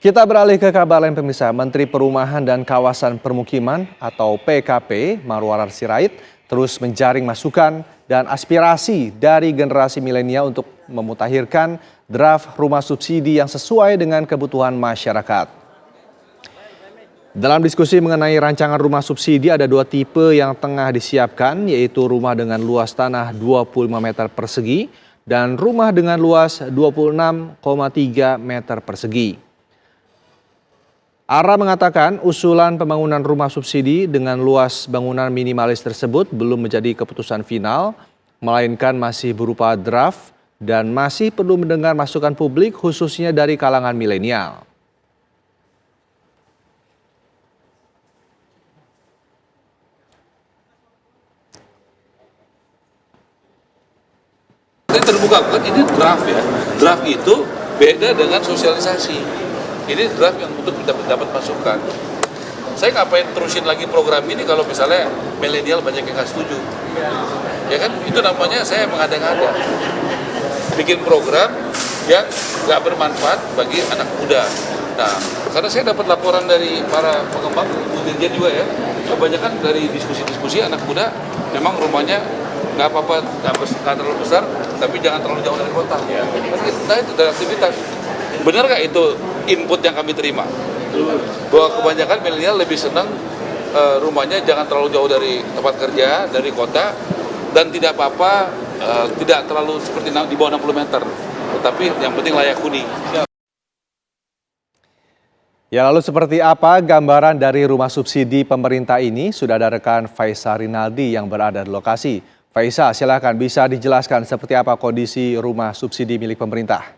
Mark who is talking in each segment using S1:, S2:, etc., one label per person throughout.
S1: Kita beralih ke kabar lain pemirsa. Menteri Perumahan dan Kawasan Permukiman atau PKP Marwarar Sirait terus menjaring masukan dan aspirasi dari generasi milenial untuk memutakhirkan draft rumah subsidi yang sesuai dengan kebutuhan masyarakat. Dalam diskusi mengenai rancangan rumah subsidi ada dua tipe yang tengah disiapkan, yaitu rumah dengan luas tanah 25 meter persegi dan rumah dengan luas 26,3 meter persegi. Ara mengatakan usulan pembangunan rumah subsidi dengan luas bangunan minimalis tersebut belum menjadi keputusan final, melainkan masih berupa draft dan masih perlu mendengar masukan publik khususnya dari kalangan milenial.
S2: Ini terbuka, kan ini draft ya. Draft itu beda dengan sosialisasi. Ini draft yang untuk kita dapat masukan. Saya ngapain terusin lagi program ini kalau misalnya milenial banyak yang nggak setuju. Ya kan, itu namanya saya mengada-ngada. Bikin program yang nggak bermanfaat bagi anak muda. Nah, karena saya dapat laporan dari para pengembang, dirjen juga ya, kebanyakan dari diskusi-diskusi anak muda memang rumahnya nggak apa-apa, nggak terlalu besar, tapi jangan terlalu jauh dari kota. Nah itu dari aktivitas. Benar nggak itu input yang kami terima? Bahwa kebanyakan milenial lebih senang rumahnya jangan terlalu jauh dari tempat kerja, dari kota, dan tidak apa-apa, tidak terlalu seperti di bawah 60 meter. Tetapi yang penting layak huni.
S1: Ya, lalu seperti apa gambaran dari rumah subsidi pemerintah ini? Sudah ada rekan Faisal Rinaldi yang berada di lokasi. Faisal, silakan bisa dijelaskan seperti apa kondisi rumah subsidi milik pemerintah?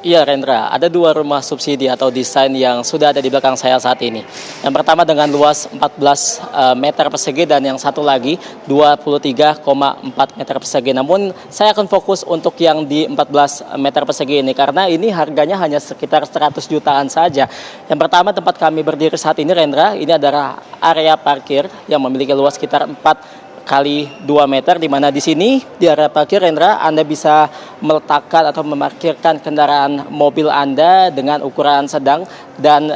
S3: Iya Rendra, ada dua rumah subsidi atau desain yang sudah ada di belakang saya saat ini. Yang pertama dengan luas 14 meter persegi dan yang satu lagi 23,4 meter persegi. Namun saya akan fokus untuk yang di 14 meter persegi ini karena ini harganya hanya sekitar 100 jutaan saja. Yang pertama tempat kami berdiri saat ini Rendra, ini adalah area parkir yang memiliki luas sekitar 4 kali 2 meter, di mana di sini di area parkir Rendra Anda bisa meletakkan atau memarkirkan kendaraan mobil Anda dengan ukuran sedang dan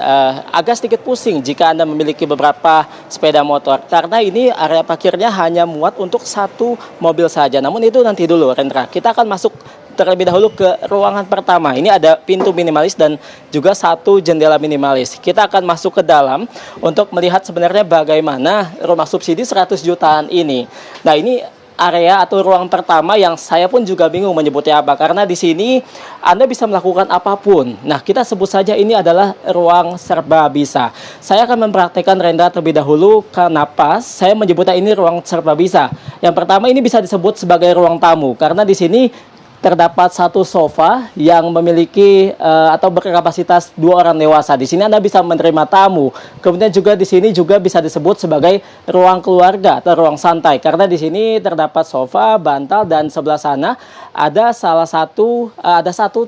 S3: agak sedikit pusing jika Anda memiliki beberapa sepeda motor karena ini area parkirnya hanya muat untuk satu mobil saja. Namun itu nanti dulu Rendra, kita akan masuk terlebih dahulu ke ruangan pertama. Ini ada pintu minimalis dan juga satu jendela minimalis. Kita akan masuk ke dalam untuk melihat sebenarnya bagaimana rumah subsidi 100 jutaan ini. Nah, ini area atau ruang pertama yang saya pun juga bingung menyebutnya apa karena di sini Anda bisa melakukan apapun. Nah, kita sebut saja ini adalah ruang serba bisa. Saya akan mempraktekkan Rendra terlebih dahulu kenapa saya menyebutnya ini ruang serba bisa. Yang pertama ini bisa disebut sebagai ruang tamu karena di sini terdapat satu sofa yang memiliki atau berkapasitas 2 orang dewasa. Di sini Anda bisa menerima tamu. Kemudian juga di sini juga bisa disebut sebagai ruang keluarga atau ruang santai karena di sini terdapat sofa, bantal dan sebelah sana ada satu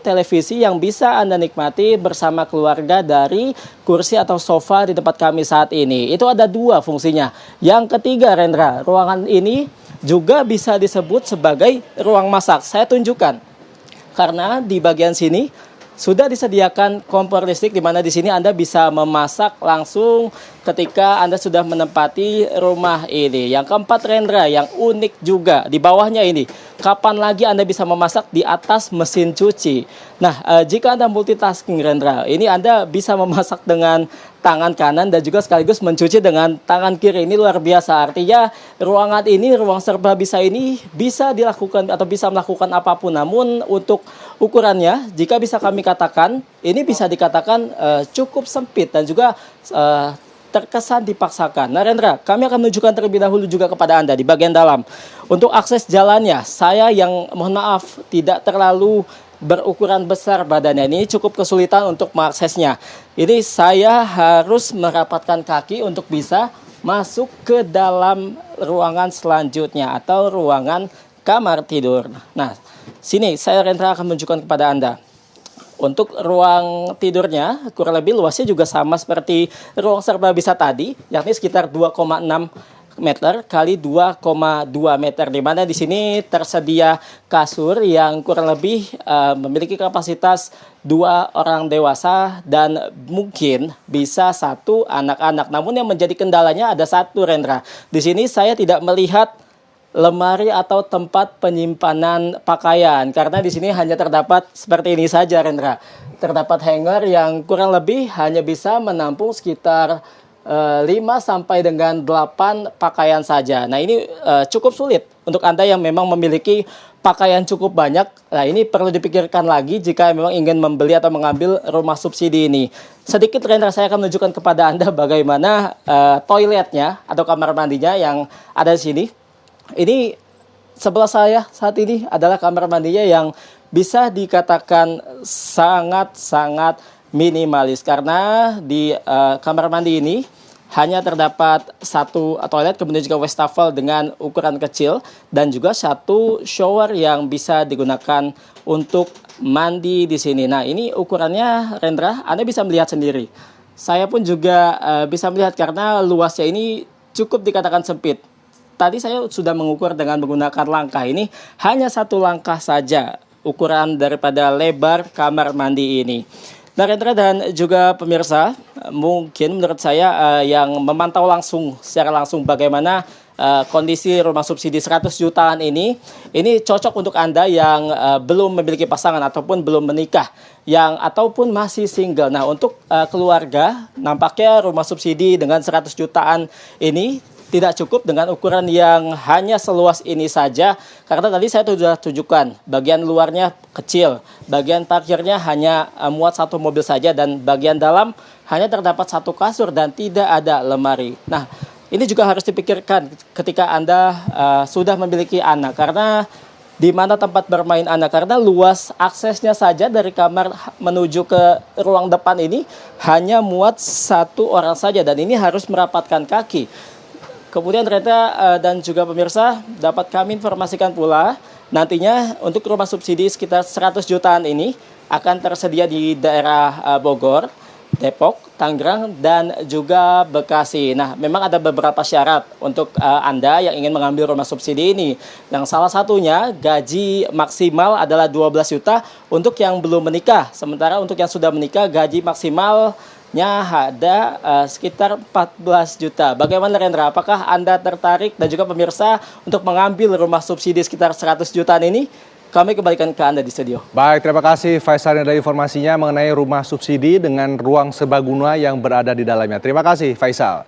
S3: televisi yang bisa Anda nikmati bersama keluarga dari kursi atau sofa di tempat kami saat ini. Itu ada 2 fungsinya. Yang ketiga Rendra, ruangan ini juga bisa disebut sebagai ruang masak. Saya tunjukkan karena di bagian sini sudah disediakan kompor listrik di mana di sini Anda bisa memasak langsung ketika Anda sudah menempati rumah ini. Yang keempat Rendra, yang unik juga di bawahnya ini. Kapan lagi Anda bisa memasak di atas mesin cuci? Nah, jika Anda multitasking Rendra, ini Anda bisa memasak dengan tangan kanan dan juga sekaligus mencuci dengan tangan kiri. Ini luar biasa. Artinya ruangan ini, ruang serba bisa ini bisa dilakukan atau bisa melakukan apapun. Namun untuk ukurannya, jika bisa kami katakan, ini bisa dikatakan cukup sempit dan juga terkesan dipaksakan. Nah Rendra, kami akan menunjukkan terlebih dahulu juga kepada Anda di bagian dalam. Untuk akses jalannya, saya yang mohon maaf tidak terlalu berukuran besar badannya, ini cukup kesulitan untuk mengaksesnya. Ini saya harus merapatkan kaki untuk bisa masuk ke dalam ruangan selanjutnya atau ruangan kamar tidur. Nah, sini saya Rendra akan menunjukkan kepada Anda. Untuk ruang tidurnya kurang lebih luasnya juga sama seperti ruang serba bisa tadi, yakni sekitar 2,6 meter kali 2,2 meter, di mana di sini tersedia kasur yang kurang lebih memiliki kapasitas 2 orang dewasa dan mungkin bisa 1 anak-anak. Namun yang menjadi kendalanya ada 1, Rendra. Di sini saya tidak melihat lemari atau tempat penyimpanan pakaian karena di sini hanya terdapat seperti ini saja, Rendra. Terdapat hanger yang kurang lebih hanya bisa menampung sekitar 5 sampai dengan 8 pakaian saja. Nah, ini cukup sulit untuk Anda yang memang memiliki pakaian cukup banyak. Nah, ini perlu dipikirkan lagi jika memang ingin membeli atau mengambil rumah subsidi ini. Sedikit, Rendra, saya akan menunjukkan kepada Anda bagaimana toiletnya atau kamar mandinya yang ada di sini. Ini sebelah saya saat ini adalah kamar mandinya yang bisa dikatakan sangat-sangat minimalis karena di kamar mandi ini hanya terdapat 1 toilet, kemudian juga wastafel dengan ukuran kecil dan juga 1 shower yang bisa digunakan untuk mandi di sini. Nah, ini ukurannya, Rendra, Anda bisa melihat sendiri. Saya pun juga bisa melihat karena luasnya ini cukup dikatakan sempit. Tadi saya sudah mengukur dengan menggunakan langkah, ini hanya 1 langkah saja ukuran daripada lebar kamar mandi ini. Nah, Rendra dan juga pemirsa, mungkin menurut saya yang memantau secara langsung bagaimana kondisi rumah subsidi 100 jutaan ini cocok untuk Anda yang belum memiliki pasangan ataupun belum menikah, ataupun masih single. Nah, untuk keluarga, nampaknya rumah subsidi dengan 100 jutaan ini tidak cukup dengan ukuran yang hanya seluas ini saja, karena tadi saya sudah tunjukkan bagian luarnya kecil, bagian parkirnya hanya muat 1 mobil saja, dan bagian dalam hanya terdapat 1 kasur dan tidak ada lemari. Nah, ini juga harus dipikirkan ketika Anda sudah memiliki anak, karena di mana tempat bermain anak, karena luas aksesnya saja dari kamar menuju ke ruang depan ini hanya muat 1 orang saja, dan ini harus merapatkan kaki. Kemudian Rendra dan juga pemirsa, dapat kami informasikan pula nantinya untuk rumah subsidi sekitar 100 jutaan ini akan tersedia di daerah Bogor, Depok, Tangerang, dan juga Bekasi. Nah, memang ada beberapa syarat untuk Anda yang ingin mengambil rumah subsidi ini. Yang salah satunya gaji maksimal adalah 12 juta untuk yang belum menikah. Sementara untuk yang sudah menikah gaji maksimalnya ada sekitar 14 juta. Bagaimana, Rendra? Apakah Anda tertarik dan juga pemirsa untuk mengambil rumah subsidi sekitar 100 jutaan ini? Kami kembalikan ke Anda di studio.
S1: Baik, terima kasih Faisal dari informasinya mengenai rumah subsidi dengan ruang serbaguna yang berada di dalamnya. Terima kasih Faisal.